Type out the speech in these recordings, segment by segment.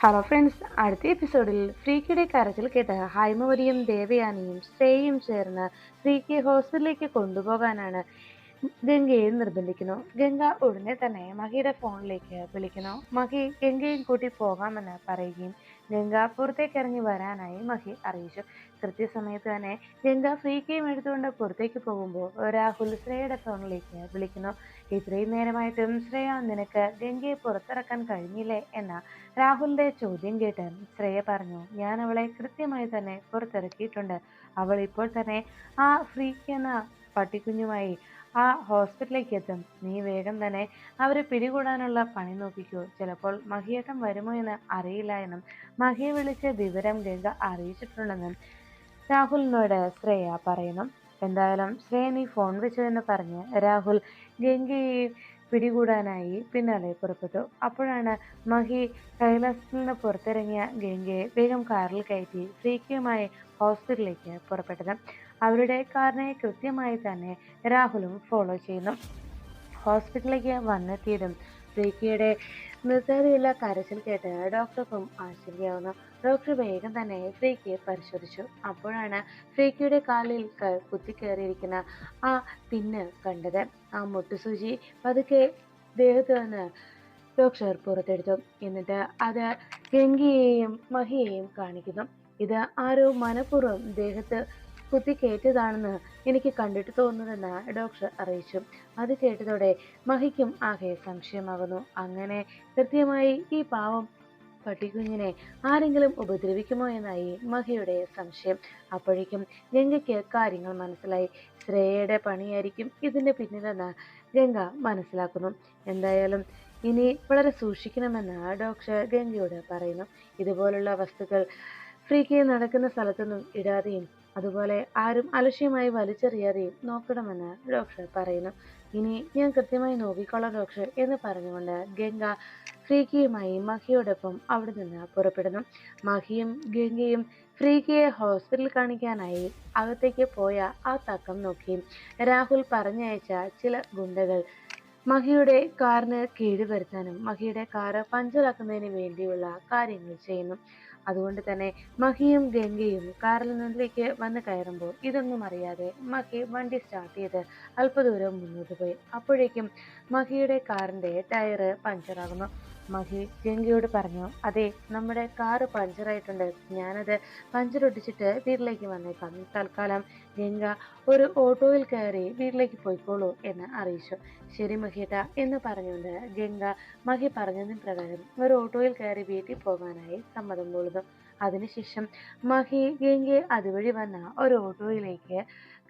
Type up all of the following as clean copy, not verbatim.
Hello friends, അടുത്ത എപ്പിസോഡിൽ ഫ്രീക്കിയുടെ കരച്ചിൽ കേട്ട് ഹൈമവതിയും ദേവയാനിയും ശ്രേയയും ചേർന്ന് ഫ്രീക്കിയെ ഹോസ്പിറ്റലിലേക്ക് കൊണ്ടുപോകാനാണ് ഗംഗയെ നിർബന്ധിക്കുന്നു. ഗംഗ ഉടനെ തന്നെ മഹിയുടെ ഫോണിലേക്ക് വിളിക്കുന്നു. മഹി ഗംഗയും കൂട്ടി പോകാമെന്ന് പറയുകയും ഗംഗ പുറത്തേക്ക് ഇറങ്ങി വരാനായി മഹി അറിയിച്ചു. കൃത്യസമയത്ത് തന്നെ ഗംഗ ഫ്രീക്കിയും എടുത്തുകൊണ്ട് പുറത്തേക്ക് പോകുമ്പോൾ രാഹുൽ ശ്രേയയുടെ ഫോണിലേക്ക് വിളിക്കുന്നു. ഇത്രയും നേരമായിട്ടും ശ്രേയ, നിനക്ക് ഗംഗയെ പുറത്തിറക്കാൻ കഴിഞ്ഞില്ലേ എന്ന രാഹുലിന്റെ ചോദ്യം കേട്ട് ശ്രേയ പറഞ്ഞു, ഞാൻ അവളെ കൃത്യമായി തന്നെ പുറത്തിറക്കിയിട്ടുണ്ട്. അവൾ ഇപ്പോൾ തന്നെ ആ ഫ്രീക്ക് എന്ന പട്ടിക്കുഞ്ഞുമായി ആ ഹോസ്പിറ്റലിലേക്ക് എത്തും. നീ വേഗം തന്നെ അവരെ പിടികൂടാനുള്ള പണി നോക്കിക്കോ. ചിലപ്പോൾ മഹിയേട്ടൻ വരുമോ എന്ന് അറിയില്ല എന്നും മഹിയെ വിളിച്ച് വിവരം ഗംഗ അറിയിച്ചിട്ടുണ്ടെന്നും രാഹുലിനോട് ശ്രേയ പറയുന്നു. എന്തായാലും ശ്രേയ നീ ഫോൺ വെച്ചതെന്ന് പറഞ്ഞ് രാഹുൽ ഗംഗയെ പിടികൂടാനായി പിന്നാലെ പുറപ്പെട്ടു. അപ്പോഴാണ് മഹി കൈലാസത്തിൽ നിന്ന് പുറത്തിറങ്ങിയ ഗംഗയെ വേഗം കാറിൽ കയറ്റി ഫ്രീക്കിയുമായി ഹോസ്പിറ്റലിലേക്ക് പുറപ്പെട്ടത്. അവരുടെ കാറിനെ കൃത്യമായി തന്നെ രാഹുലും ഫോളോ ചെയ്യുന്നു. ഹോസ്പിറ്റലിലേക്ക് വന്നെത്തിയതും ഫ്രീക്കിയുടെ നിർത്താതെയുള്ള കരച്ചിൽ കേട്ട് ഡോക്ടർക്കും ആശ്ചര്യമാവുന്നു. ഡോക്ടർ വേഗം തന്നെ ഫ്രീക്കിയെ പരിശോധിച്ചു. അപ്പോഴാണ് ഫ്രീക്കിയുടെ കാലിൽ കുത്തിക്കയറിയിരിക്കുന്ന ആ പിന്ന് കണ്ടത്. ആ മുട്ടുസൂചി പതുക്കെ ദേഹത്ത് നിന്ന് ഡോക്ടർ പുറത്തെടുത്തു. എന്നിട്ട് അത് ഗംഗയെയും മഹിയെയും കാണിക്കുന്നു. ഇത് ആരോ മനഃപൂർവ്വം ദേഹത്ത് കുത്തിക്കയറ്റതാണെന്ന് എനിക്ക് കണ്ടിട്ട് തോന്നുന്നതെന്ന് ഡോക്ടർ അറിയിച്ചു. അത് കേട്ടതോടെ മഹിക്കും ആകെ സംശയമാകുന്നു. അങ്ങനെ കൃത്യമായി ഈ പാവം പട്ടിക്കുഞ്ഞിനെ ആരെങ്കിലും ഉപദ്രവിക്കുമോ എന്നായി മഹിയുടെ സംശയം. അപ്പോഴേക്കും ഗംഗയ്ക്ക് കാര്യങ്ങൾ മനസ്സിലായി. ശ്രേയയുടെ പണിയായിരിക്കും ഇതിന്റെ പിന്നിലെന്ന് ഗംഗ മനസ്സിലാക്കുന്നു. എന്തായാലും ഇനി വളരെ സൂക്ഷിക്കണമെന്ന് ഡോക്ടർ ഗംഗയോട് പറയുന്നു. ഇതുപോലുള്ള വസ്തുക്കൾ ഫ്രീക്ക് നടക്കുന്ന സ്ഥലത്തൊന്നും ഇടാതെയും അതുപോലെ ആരും അലക്ഷ്യമായി വലിച്ചെറിയാതെയും നോക്കണമെന്ന് ഡോക്ടർ പറയുന്നു. ഇനി ഞാൻ കൃത്യമായി നോക്കിക്കോളാം ഡോക്ടർ എന്ന് പറഞ്ഞുകൊണ്ട് ഗംഗ ഫ്രീക്കിയുമായി മഹിയോടൊപ്പം അവിടെ നിന്ന് പുറപ്പെടുന്നു. മഹിയും ഗംഗയും ഫ്രീക്കിയെ ഹോസ്പിറ്റലിൽ കാണിക്കാനായി അകത്തേക്ക് പോയ ആ തക്കം നോക്കി രാഹുൽ പറഞ്ഞയച്ച ചില ഗുണ്ടകൾ മഹിയുടെ കാറിന് കേടുവരുത്താനും മഹിയുടെ കാറ് പഞ്ചറാക്കുന്നതിന് വേണ്ടിയുള്ള കാര്യങ്ങൾ ചെയ്യുന്നു. അതുകൊണ്ട് തന്നെ മഹിയും ഗംഗയും കാറിൽ നിന്നിലേക്ക് വന്ന് കയറുമ്പോൾ ഇതൊന്നും അറിയാതെ മഹി വണ്ടി സ്റ്റാർട്ട് ചെയ്ത് അല്പദൂരം മുന്നോട്ട് പോയി. അപ്പോഴേക്കും മഹിയുടെ കാറിന്റെ ടയറ് പഞ്ചറാകുന്നു. മഹി ഗംഗയോട് പറഞ്ഞു, അതെ, നമ്മുടെ കാറ് പഞ്ചറായിട്ടുണ്ട്, ഞാനത് പഞ്ചറൊട്ടിച്ചിട്ട് വീട്ടിലേക്ക് വന്നേക്കാം. തൽക്കാലം ഗംഗ ഒരു ഓട്ടോയിൽ കയറി വീട്ടിലേക്ക് പോയിക്കോളൂ എന്ന് അറിയിച്ചു. ശരി മഹിയേട്ട എന്ന് പറഞ്ഞുകൊണ്ട് ഗംഗ മഹി പറഞ്ഞതിന് പ്രകാരം ഒരു ഓട്ടോയിൽ കയറി വീട്ടിൽ പോകാനായി സമ്മതം കൊള്ളുന്നു. അതിനുശേഷം മഹി ഗംഗയെ അതുവഴി വന്ന ഒരു ഓട്ടോയിലേക്ക്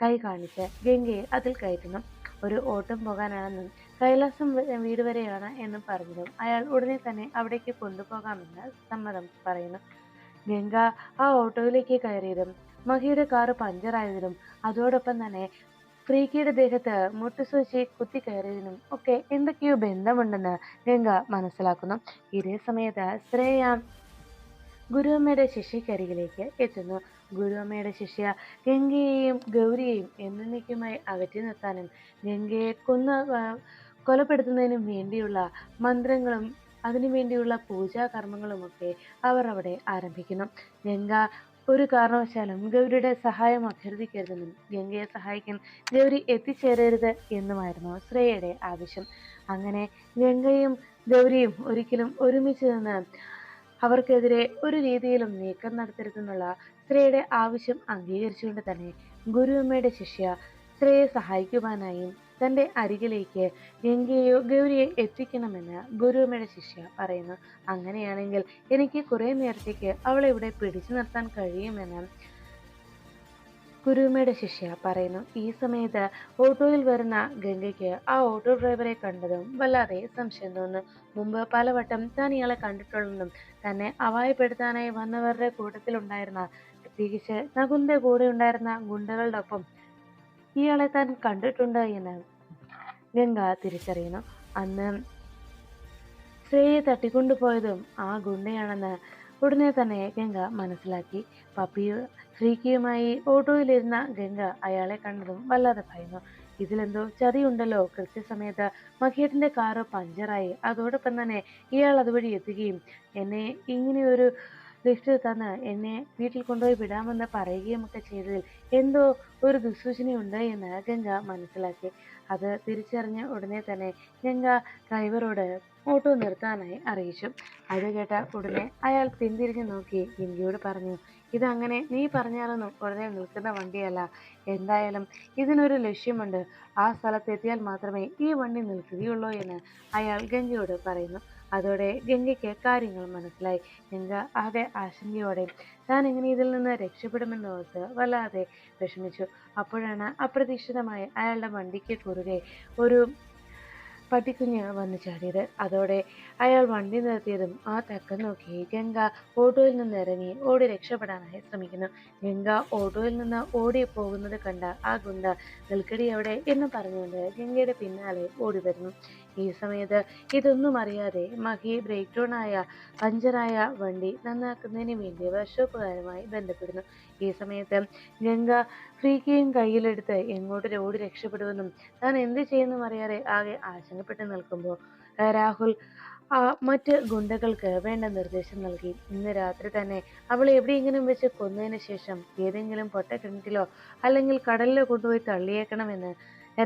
കൈ കാണിച്ച് ഗംഗയെ അതിൽ കയറ്റുന്നു. ഒരു ഓട്ടം പോകാനാണെന്നും കൈലാസം വീട് വരെയാണ് എന്നും പറഞ്ഞതും അയാൾ ഉടനെ തന്നെ അവിടേക്ക് കൊണ്ടുപോകാമെന്ന് സമ്മതം പറയുന്നു. ഗംഗ ആ ഓട്ടോയിലേക്ക് കയറിയതും മഹിയുടെ കാറ് പഞ്ചറായതിലും അതോടൊപ്പം തന്നെ ഫ്രീക്കിയുടെ ദേഹത്ത് മുട്ടുസൂചി കുത്തിക്കയറിയതിനും ഒക്കെ എന്തൊക്കെയോ ബന്ധമുണ്ടെന്ന് ഗംഗ മനസ്സിലാക്കുന്നു. ഇതേ സമയത്ത് ശ്രേയ ഗുരുവമ്മയുടെ ശിഷ്യക്കരികിലേക്ക് എത്തുന്നു. ഗുരുവമ്മയുടെ ശിഷ്യ ഗംഗയെയും ഗൗരിയെയും എന്നേക്കുമായി അകറ്റി നിർത്താനും ഗംഗയെ കൊലപ്പെടുത്തുന്നതിനും വേണ്ടിയുള്ള മന്ത്രങ്ങളും അതിനുവേണ്ടിയുള്ള പൂജാകർമ്മങ്ങളുമൊക്കെ അവർ അവിടെ ആരംഭിക്കുന്നു. ഗംഗ ഒരു കാരണവശാലും ഗൗരിയുടെ സഹായം അഭ്യർത്ഥിക്കരുതെന്നും ഗംഗയെ സഹായിക്കാൻ ഗൗരി എത്തിച്ചേരരുത് എന്നുമായിരുന്നു ശ്രേയയുടെ ആവശ്യം. അങ്ങനെ ഗംഗയും ഗൗരിയും ഒരിക്കലും ഒരുമിച്ച് നിന്ന് അവർക്കെതിരെ ഒരു രീതിയിലും നീക്കം നടത്തരുതെന്നുള്ള ശ്രേയയുടെ ആവശ്യം അംഗീകരിച്ചുകൊണ്ട് തന്നെ ഗുരുവമ്മയുടെ ശിഷ്യ ശ്രേയയെ സഹായിക്കുവാനായും തൻ്റെ അരികിലേക്ക് ഗംഗയെയോ ഗൗരിയെ എത്തിക്കണമെന്ന് ഗുരുവമ്മയുടെ ശിഷ്യ പറയുന്നു. അങ്ങനെയാണെങ്കിൽ എനിക്ക് കുറേ നേരത്തേക്ക് അവളെ ഇവിടെ പിടിച്ചു നിർത്താൻ കഴിയുമെന്ന് ഗുരുവമ്മയുടെ ശിഷ്യ പറയുന്നു. ഈ സമയത്ത് ഓട്ടോയിൽ വരുന്ന ഗംഗയ്ക്ക് ആ ഓട്ടോ ഡ്രൈവറെ കണ്ടതും വല്ലാതെ സംശയം തോന്നുന്നു. മുമ്പ് പലവട്ടം താൻ ഇയാളെ കണ്ടിട്ടുള്ളെന്നും തന്നെ അപായപ്പെടുത്താനായി വന്നവരുടെ കൂട്ടത്തിലുണ്ടായിരുന്ന, പ്രത്യേകിച്ച് നകുലിന്റെ കൂടെ ഉണ്ടായിരുന്ന ഗുണ്ടകളുടെ ഒപ്പം ഇയാളെ താൻ കണ്ടിട്ടുണ്ട് എന്ന് ഗംഗ തിരിച്ചറിയുന്നു. അന്ന് ശ്രേയയെ തട്ടിക്കൊണ്ടുപോയതും ആ ഗുണ്ടയാണെന്ന് ഉടനെ തന്നെ ഗംഗ മനസ്സിലാക്കി. ഫ്രീക്കിയുമായി ഓട്ടോയിലിരുന്ന ഗംഗ അയാളെ കണ്ടതും വല്ലാതെ ഭയന്നു. ഇതിലെന്തോ ചതിയുണ്ടല്ലോ. കൃത്യസമയത്ത് മഹിയേട്ടന്റെ കാറ് പഞ്ചറായി. അതോടൊപ്പം തന്നെ ഇയാൾ അതുവഴി എത്തുകയും എന്നെ ഇങ്ങനെയൊരു ലിഫ്റ്റ് തന്ന് എന്നെ വീട്ടിൽ കൊണ്ടുപോയി വിടാമെന്ന് പറയുകയും ഒക്കെ ചെയ്തതിൽ എന്തോ ഒരു ദുസ്സൂചനയുണ്ട് എന്ന് ഗംഗ മനസ്സിലാക്കി. അത് തിരിച്ചറിഞ്ഞ ഉടനെ തന്നെ ഗംഗ ഡ്രൈവറോട് ഓട്ടോ നിർത്താനായി അറിയിച്ചു. അത് കേട്ട ഉടനെ അയാൾ പിന്തിരിഞ്ഞു നോക്കി ഗംഗയോട് പറഞ്ഞു, ഇതങ്ങനെ നീ പറഞ്ഞാലൊന്നും ഉടനെ നിൽക്കുന്ന വണ്ടിയല്ല. എന്തായാലും ഇതിനൊരു ലക്ഷ്യമുണ്ട്. ആ സ്ഥലത്തെത്തിയാൽ മാത്രമേ ഈ വണ്ടി നിൽക്കുകയുള്ളൂ എന്ന് അയാൾ ഗംഗയോട് പറയുന്നു. അതോടെ ഗംഗയ്ക്ക് കാര്യങ്ങൾ മനസ്സിലായി. ഗംഗ ആകെ ആശങ്കയോടെ താൻ എങ്ങനെ ഇതിൽ നിന്ന് രക്ഷപ്പെടുമെന്ന് ഓർത്ത് വല്ലാതെ വിഷമിച്ചു. അപ്പോഴാണ് അപ്രതീക്ഷിതമായി അയാളുടെ വണ്ടിക്ക് കുറുകെ ഒരു പട്ടിക്കുഞ്ഞ് വന്നു ചാടിയത്. അതോടെ അയാൾ വണ്ടി നിർത്തിയതും ആ തക്കം നോക്കി ഗംഗ ഓട്ടോയിൽ നിന്ന് ഇറങ്ങി ഓടി രക്ഷപ്പെടാനായി ശ്രമിക്കുന്നു. ഗംഗ ഓട്ടോയിൽ നിന്ന് ഓടി പോകുന്നത് കണ്ട ആ ഗുണ്ട നിൽക്കടി അവിടെ എന്ന് പറഞ്ഞുകൊണ്ട് ഗംഗയുടെ പിന്നാലെ ഓടി വരുന്നു. ഈ സമയത്ത് ഇതൊന്നും അറിയാതെ മഹി ബ്രേക്ക് ഡൗൺ ആയ പഞ്ചറായ വണ്ടി നന്നാക്കുന്നതിന് വേണ്ടി വർക്ക്ഷോപ്പുകാരുമായി ബന്ധപ്പെടുന്നു. ഈ സമയത്ത് ഗംഗ ഫ്രീക്കയും കയ്യിലെടുത്ത് എങ്ങോട്ട് ഓടി രക്ഷപ്പെടുമെന്നും താൻ എന്ത് ചെയ്യുമെന്നും അറിയാതെ ആകെ ആശങ്കപ്പെട്ട് നിൽക്കുമ്പോൾ രാഹുൽ മറ്റ് ഗുണ്ടകൾക്ക് വേണ്ട നിർദ്ദേശം നൽകി. ഇന്ന് രാത്രി തന്നെ അവളെ എവിടെയെങ്കിലും വെച്ച് കൊന്നതിന് ശേഷം ഏതെങ്കിലും പൊട്ടക്കിണറ്റിലോ അല്ലെങ്കിൽ കടലിലോ കൊണ്ടുപോയി തള്ളിയേക്കണമെന്ന്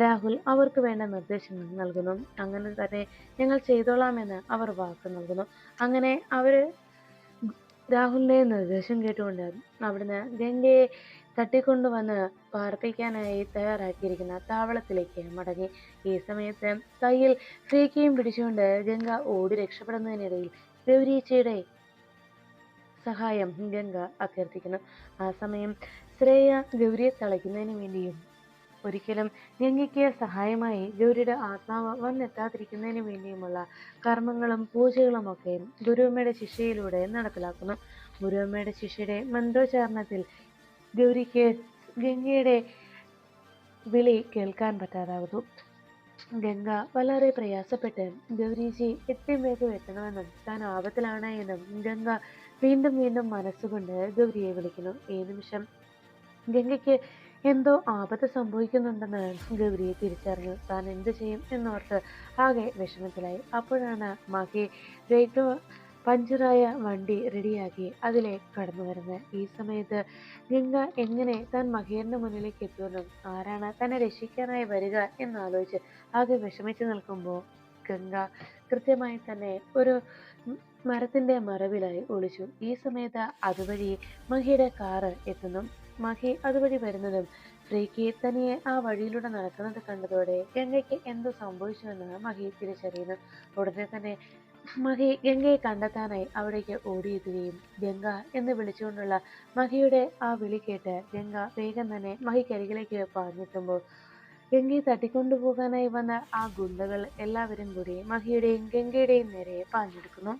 രാഹുൽ അവർക്ക് വേണ്ട നിർദ്ദേശങ്ങൾ നൽകുന്നു. അങ്ങനെ തന്നെ ഞങ്ങൾ ചെയ്തോളാമെന്ന് അവർ വാക്ക് നൽകുന്നു. അങ്ങനെ അവര് രാഹുലിന്റെ നിർദ്ദേശം കേട്ടുകൊണ്ട് അവിടുന്ന് ഗംഗയെ തട്ടിക്കൊണ്ടുവന്ന് പാർപ്പിക്കാനായി തയ്യാറാക്കിയിരിക്കുന്ന താവളത്തിലേക്ക് മടങ്ങി. ഈ സമയത്ത് കയ്യിൽ ഫ്രീക്കയും പിടിച്ചുകൊണ്ട് ഗംഗ ഓടി രക്ഷപ്പെടുന്നതിനിടയിൽ ഗൗരീച്ചയുടെ സഹായം ഗംഗ അഭ്യർത്ഥിക്കുന്നു. ആ സമയം ശ്രേയ ഗൗരിയെ തളയ്ക്കുന്നതിന് വേണ്ടിയും ഒരിക്കലും ഗംഗയ്ക്ക് സഹായമായി ഗൗരിയുടെ ആത്മാവ് വന്നെത്താതിരിക്കുന്നതിന് വേണ്ടിയുമുള്ള കർമ്മങ്ങളും പൂജകളും ഒക്കെ ഗുരുവമ്മയുടെ ശിക്ഷയിലൂടെ നടപ്പിലാക്കുന്നു. ഗുരുവമ്മയുടെ ശിക്ഷയുടെ മന്ത്രോച്ചാരണത്തിൽ ഗൗരിക്ക് ഗംഗയുടെ വിളി കേൾക്കാൻ പറ്റാതാകുന്നു. ഗംഗ വളരെ പ്രയാസപ്പെട്ട് ഗൗരിജി എത്രയും വേഗം എത്തണമെന്നും താൻ ആപത്തിലാണ് എന്നും ഗംഗ വീണ്ടും വീണ്ടും മനസ്സുകൊണ്ട് ഗൗരിയെ വിളിക്കുന്നു. ഈ നിമിഷം ഗംഗയ്ക്ക് എന്തോ ആപത്ത് സംഭവിക്കുന്നുണ്ടെന്ന് ഗൗരിയെ തിരിച്ചറിഞ്ഞു. താൻ എന്ത് ചെയ്യും എന്നോർത്ത് ആകെ വിഷമത്തിലായി. അപ്പോഴാണ് മഹി ബ്രേക്ക് പഞ്ചറായ വണ്ടി റെഡിയാക്കി അതിലെ കടന്നു വരുന്നത്. ഈ സമയത്ത് ഗംഗ എങ്ങനെ താൻ മഹേറിന്റെ മുന്നിലേക്ക് എത്തുമെന്നും ആരാണ് തന്നെ രക്ഷിക്കാനായി വരിക എന്നാലോചിച്ച് ആകെ വിഷമിച്ച് നിൽക്കുമ്പോൾ ഗംഗ കൃത്യമായി തന്നെ ഒരു മരത്തിന്റെ മറവിലായി ഒളിച്ചു. ഈ സമയത്ത് അതുവഴി മഹിയുടെ കാറ് എത്തുന്നു. മഹി അതുവഴി വരുന്നതും ഫ്രീക്ക് തനിയെ ആ വഴിയിലൂടെ നടക്കുന്നത് കണ്ടതോടെ ഗംഗയ്ക്ക് എന്തോ സംഭവിച്ചുവെന്ന് മഹി തിരിച്ചറിയുന്നു. ഉടനെ തന്നെ മഹി ഗംഗയെ കണ്ടെത്താനായി അവിടേക്ക് ഓടിയെത്തുകയും ഗംഗ എന്ന് വിളിച്ചുകൊണ്ടുള്ള മഹിയുടെ ആ വിളി കേട്ട് ഗംഗ വേഗം തന്നെ മഹിക്കരികിലേക്ക് പാഞ്ഞെത്തുമ്പോൾ ഗംഗയെ തട്ടിക്കൊണ്ടുപോകാനായി വന്ന ആ ഗുണ്ടകൾ എല്ലാവരും കൂടി മഹിയുടെയും ഗംഗയുടെയും നേരെ പാഞ്ഞെടുക്കുന്നു.